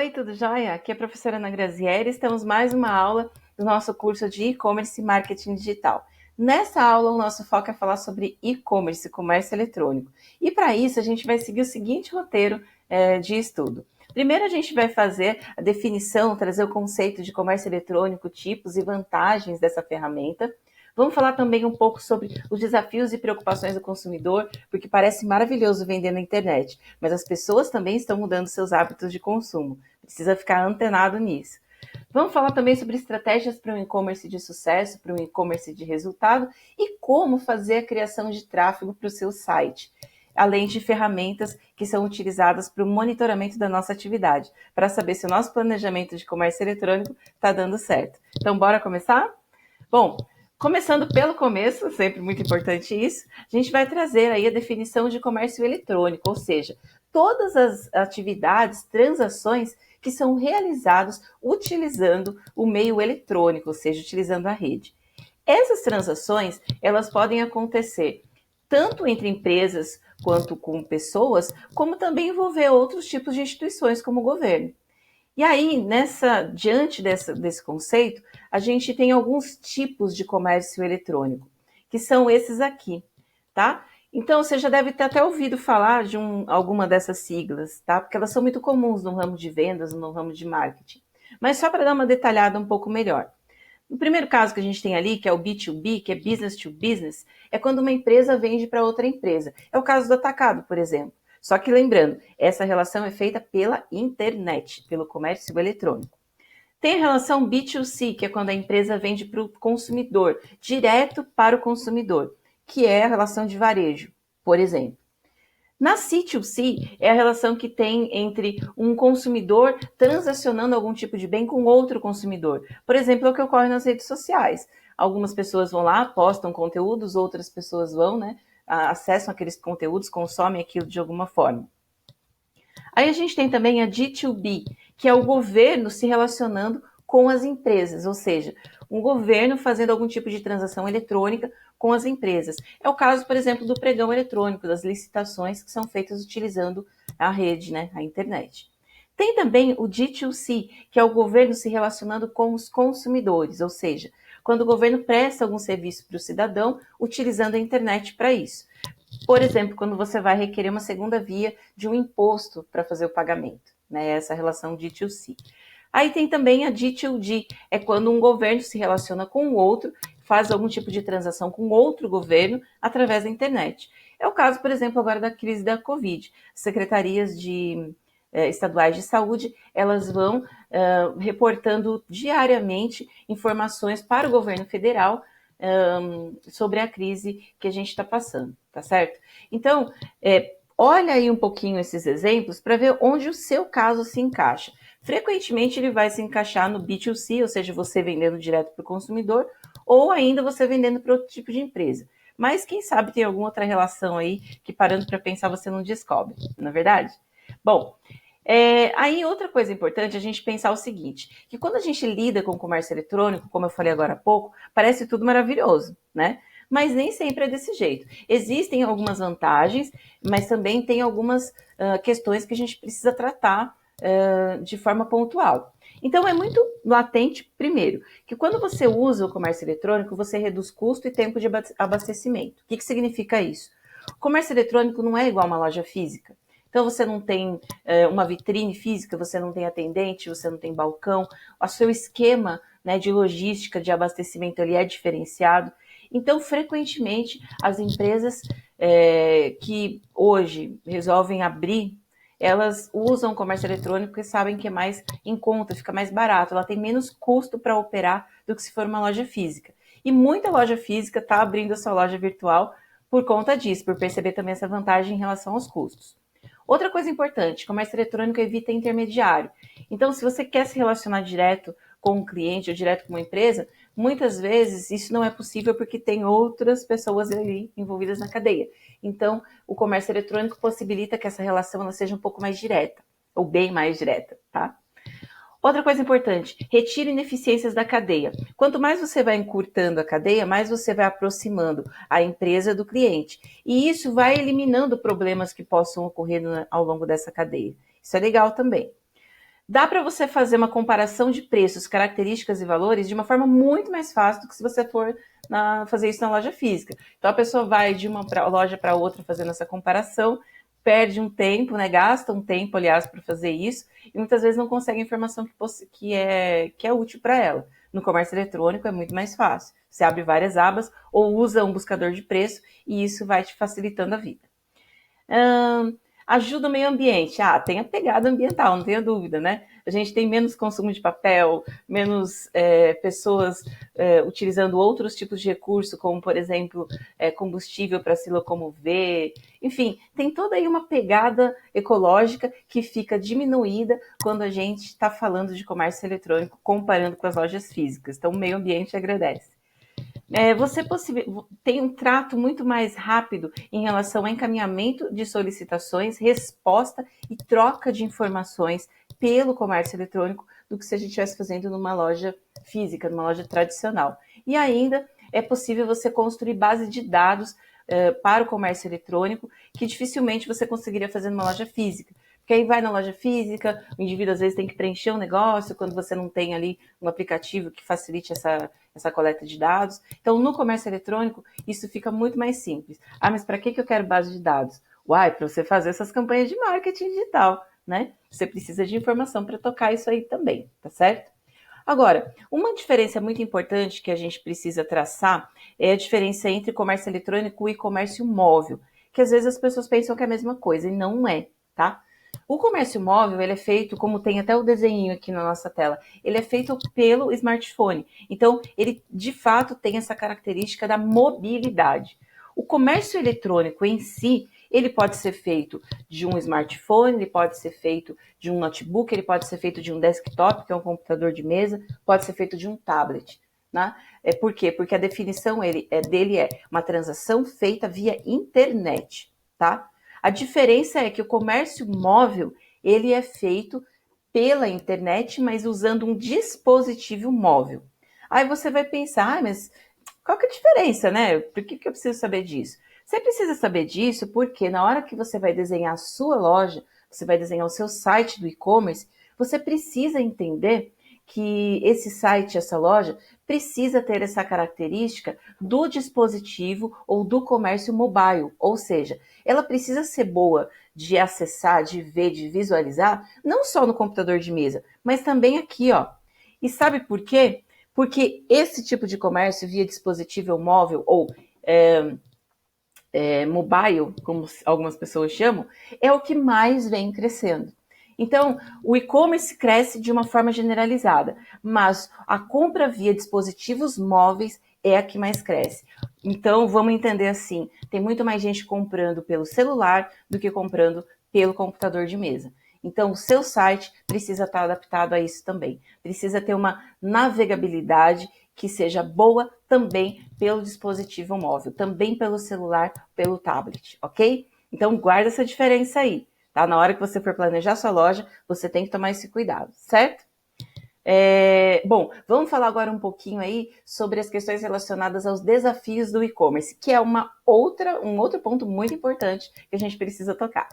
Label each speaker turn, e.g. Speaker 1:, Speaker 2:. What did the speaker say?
Speaker 1: Oi, tudo jóia? Aqui é a professora Ana Grazieri. Estamos mais uma aula do nosso curso de e-commerce e marketing digital. Nessa aula, o nosso foco é falar sobre e-commerce, comércio eletrônico. E para isso, a gente vai seguir o seguinte roteiro de estudo. Primeiro, a gente vai fazer a definição, trazer o conceito de comércio eletrônico, tipos e vantagens dessa ferramenta. Vamos falar também um pouco sobre os desafios e preocupações do consumidor, porque parece maravilhoso vender na internet, mas as pessoas também estão mudando seus hábitos de consumo. Precisa ficar antenado nisso. Vamos falar também sobre estratégias para um e-commerce de sucesso, para um e-commerce de resultado e como fazer a criação de tráfego para o seu site, além de ferramentas que são utilizadas para o monitoramento da nossa atividade, para saber se o nosso planejamento de comércio eletrônico está dando certo. Então, bora começar? Bom, começando pelo começo, sempre muito importante isso, a gente vai trazer aí a definição de comércio eletrônico, ou seja, todas as atividades, transações que são realizadas utilizando o meio eletrônico, ou seja, utilizando a rede. Essas transações, elas podem acontecer tanto entre empresas quanto com pessoas, como também envolver outros tipos de instituições como o governo. E aí, diante desse conceito, a gente tem alguns tipos de comércio eletrônico, que são esses aqui, tá? Então, você já deve ter até ouvido falar de alguma dessas siglas, tá? Porque elas são muito comuns no ramo de vendas, no ramo de marketing. Mas só para dar uma detalhada um pouco melhor. O primeiro caso que a gente tem ali, que é o B2B, que é business to business, é quando uma empresa vende para outra empresa. É o caso do atacado, por exemplo. Só que lembrando, essa relação é feita pela internet, pelo comércio eletrônico. Tem a relação B2C, que é quando a empresa vende para o consumidor, direto para o consumidor, que é a relação de varejo, por exemplo. Na C2C é a relação que tem entre um consumidor transacionando algum tipo de bem com outro consumidor. Por exemplo, é o que ocorre nas redes sociais. Algumas pessoas vão lá, postam conteúdos, outras pessoas vão, né, acessam aqueles conteúdos, consomem aquilo de alguma forma. Aí a gente tem também a D2B, que é o governo se relacionando com as empresas, ou seja, um governo fazendo algum tipo de transação eletrônica com as empresas. É o caso, por exemplo, do pregão eletrônico, das licitações que são feitas utilizando a rede, né, a internet. Tem também o D2C, que é o governo se relacionando com os consumidores, ou seja, quando o governo presta algum serviço para o cidadão utilizando a internet para isso. Por exemplo, quando você vai requerer uma segunda via de um imposto para fazer o pagamento, né? Essa relação D2C. Aí tem também a D2D, é quando um governo se relaciona com o outro, faz algum tipo de transação com outro governo através da internet. É o caso, por exemplo, agora da crise da Covid. Secretarias estaduais de saúde, elas vão reportando diariamente informações para o governo federal sobre a crise que a gente está passando, tá certo? Então, olha aí um pouquinho esses exemplos para ver onde o seu caso se encaixa. Frequentemente ele vai se encaixar no B2C, ou seja, você vendendo direto para o consumidor, ou ainda você vendendo para outro tipo de empresa. Mas quem sabe tem alguma outra relação aí que parando para pensar você não descobre, não é verdade? Bom, aí outra coisa importante é a gente pensar o seguinte, que quando a gente lida com o comércio eletrônico, como eu falei agora há pouco, parece tudo maravilhoso, né? Mas nem sempre é desse jeito. Existem algumas vantagens, mas também tem algumas questões que a gente precisa tratar de forma pontual. Então é muito latente, primeiro, que quando você usa o comércio eletrônico, você reduz custo e tempo de abastecimento. O que significa isso? O comércio eletrônico não é igual a uma loja física. Então você não tem uma vitrine física, você não tem atendente, você não tem balcão, o seu esquema, né, de logística, de abastecimento ali é diferenciado. Então, frequentemente, as empresas que hoje resolvem abrir, elas usam o comércio eletrônico porque sabem que é mais em conta, fica mais barato, ela tem menos custo para operar do que se for uma loja física. E muita loja física está abrindo a sua loja virtual por conta disso, por perceber também essa vantagem em relação aos custos. Outra coisa importante, comércio eletrônico evita intermediário. Então, se você quer se relacionar direto com um cliente ou direto com uma empresa, muitas vezes isso não é possível porque tem outras pessoas ali envolvidas na cadeia. Então, o comércio eletrônico possibilita que essa relação ela seja um pouco mais direta, ou bem mais direta, tá? Outra coisa importante, retire ineficiências da cadeia. Quanto mais você vai encurtando a cadeia, mais você vai aproximando a empresa do cliente. E isso vai eliminando problemas que possam ocorrer ao longo dessa cadeia. Isso é legal também. Dá para você fazer uma comparação de preços, características e valores de uma forma muito mais fácil do que se você for fazer isso na loja física. Então a pessoa vai de uma loja para outra fazendo essa comparação, perde um tempo, né? Gasta um tempo, aliás, para fazer isso, e muitas vezes não consegue a informação que é útil para ela. No comércio eletrônico é muito mais fácil. Você abre várias abas ou usa um buscador de preço e isso vai te facilitando a vida. Ajuda o meio ambiente. Tem a pegada ambiental, não tenha dúvida, né? A gente tem menos consumo de papel, menos pessoas utilizando outros tipos de recurso, como, por exemplo, combustível para se locomover. Enfim, tem toda aí uma pegada ecológica que fica diminuída quando a gente está falando de comércio eletrônico, comparando com as lojas físicas. Então, o meio ambiente agradece. Você tem um trato muito mais rápido em relação ao encaminhamento de solicitações, resposta e troca de informações pelo comércio eletrônico do que se a gente estivesse fazendo numa loja física, numa loja tradicional. E ainda é possível você construir base de dados para o comércio eletrônico que dificilmente você conseguiria fazer numa loja física. Porque aí vai na loja física, o indivíduo às vezes tem que preencher um negócio quando você não tem ali um aplicativo que facilite essa coleta de dados. Então, no comércio eletrônico, isso fica muito mais simples. Mas para que eu quero base de dados? Para você fazer essas campanhas de marketing digital, né? Você precisa de informação para tocar isso aí também, tá certo? Agora, uma diferença muito importante que a gente precisa traçar é a diferença entre comércio eletrônico e comércio móvel, que às vezes as pessoas pensam que é a mesma coisa e não é, tá? O comércio móvel, ele é feito, como tem até o desenho aqui na nossa tela, ele é feito pelo smartphone. Então, ele de fato tem essa característica da mobilidade. O comércio eletrônico em si, ele pode ser feito de um smartphone, ele pode ser feito de um notebook, ele pode ser feito de um desktop, que é um computador de mesa, pode ser feito de um tablet. Né? Por quê? Porque a definição dele é uma transação feita via internet, tá? A diferença é que o comércio móvel, ele é feito pela internet, mas usando um dispositivo móvel. Aí você vai pensar, mas qual que é a diferença, né? Por que eu preciso saber disso? Você precisa saber disso porque na hora que você vai desenhar a sua loja, você vai desenhar o seu site do e-commerce, você precisa entender que esse site, essa loja, precisa ter essa característica do dispositivo ou do comércio mobile, ou seja, ela precisa ser boa de acessar, de ver, de visualizar, não só no computador de mesa, mas também aqui, ó. E sabe por quê? Porque esse tipo de comércio via dispositivo móvel ou mobile, como algumas pessoas chamam, é o que mais vem crescendo. Então, o e-commerce cresce de uma forma generalizada, mas a compra via dispositivos móveis é a que mais cresce. Então, vamos entender assim, tem muito mais gente comprando pelo celular do que comprando pelo computador de mesa. Então, o seu site precisa estar adaptado a isso também. Precisa ter uma navegabilidade que seja boa também pelo dispositivo móvel, também pelo celular, pelo tablet, ok? Então, guarda essa diferença aí, tá? Na hora que você for planejar sua loja, você tem que tomar esse cuidado, certo? Bom, vamos falar agora um pouquinho aí sobre as questões relacionadas aos desafios do e-commerce, que é um outro ponto muito importante que a gente precisa tocar.